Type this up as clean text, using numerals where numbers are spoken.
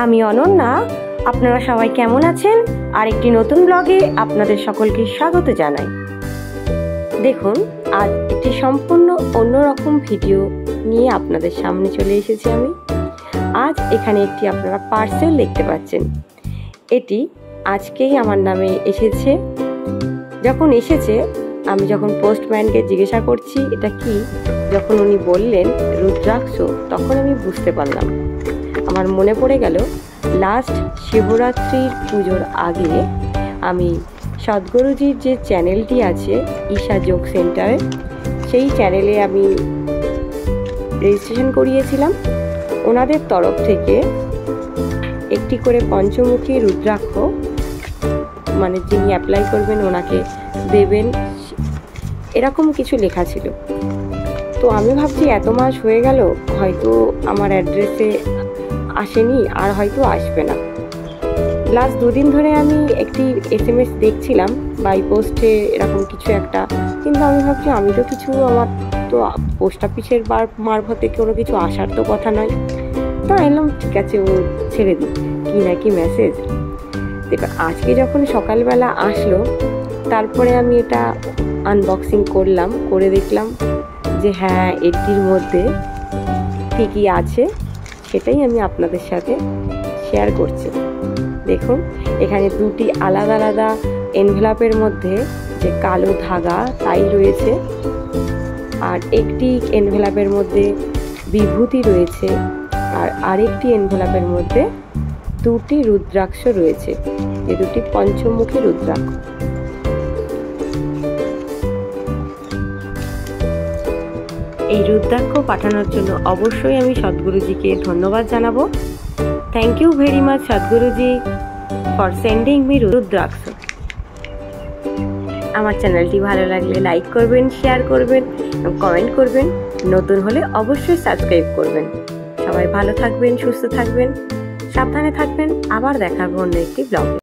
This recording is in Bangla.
আমি অনন্যা। আপনারা সবাই কেমন আছেন? আরেকটি নতুন ব্লগে আপনাদের সকলকে স্বাগত জানাই। দেখুন, আজ একটি সম্পূর্ণ অন্যরকম ভিডিও নিয়ে আপনাদের সামনে চলে এসেছি আমি। আজ এখানে একটি আপনারা পার্সেল দেখতে পাচ্ছেন। এটি আজকেই আমার নামে এসেছে। যখন এসেছে, আমি যখন পোস্টম্যানকে জিজ্ঞাসা করছি এটা কি, যখন উনি বললেন রুদ্রাক্ষ, তখন আমি বুঝতে পারলাম। আমার মনে পড়ে গেল লাস্ট শিবরাত্রির পুজোর আগে আমি সদ্গুরুজির যে চ্যানেলটি আছে ঈশা যোগ সেন্টারে, সেই চ্যানেলে আমি রেজিস্ট্রেশন করিয়েছিলাম। ওনাদের তরফ থেকে একটি করে পঞ্চমুখী রুদ্রাক্ষ, মানে যিনি অ্যাপ্লাই করবেন ওনাকে দেবেন, এরকম কিছু লেখা ছিল। তো আমি ভাবছি এত মাস হয়ে গেল, হয়তো আমার অ্যাড্রেসে আসেনি, আর হয়তো আসবে না। লাস্ট দুদিন ধরে আমি একটি SMS দেখছিলাম বাই পোস্টে, এরকম কিছু একটা, কিন্তু আমি ভাবছি আমি তো কিছু, আমার তো পোস্ট অফিসের মারফতে কোনো কিছু আসার তো কথা নয়। তো এলাম, ঠিক আছে, ও ছেড়ে দিই, কি নাকি মেসেজ। এবার আজকে যখন সকালবেলা আসলো, তারপরে আমি এটা আনবক্সিং করলাম, করে দেখলাম যে হ্যাঁ, এটির মধ্যে কী কী আছে সেটাই আমি আপনাদের সাথে শেয়ার করছি। দেখুন, এখানে দুটি আলাদা আলাদা এনভেলপের মধ্যে যে কালো ধাগা তাই রয়েছে, আর একটি এনভেলপের মধ্যে বিভূতি রয়েছে, আর আরেকটি এনভেলপের মধ্যে দুটি রুদ্রাক্ষ রয়েছে, যে দুটি পঞ্চমুখী রুদ্রাক্ষ। এই রুদ্রাক্ষ পাঠানোর জন্য অবশ্যই আমি সদ্গুরুজিকে ধন্যবাদ জানাবো। Thank you very much Sadhguruji for sending me rudraksha. আমার চ্যানেলটি ভালো লাগলে লাইক করবেন, শেয়ার করবেন, কমেন্ট করবেন। নতুন হলে অবশ্যই সাবস্ক্রাইব করবেন। সবাই ভালো থাকবেন, সুস্থ থাকবেন, সাবধানে থাকবেন। আবার দেখা হবে অন্য একটি ব্লগে।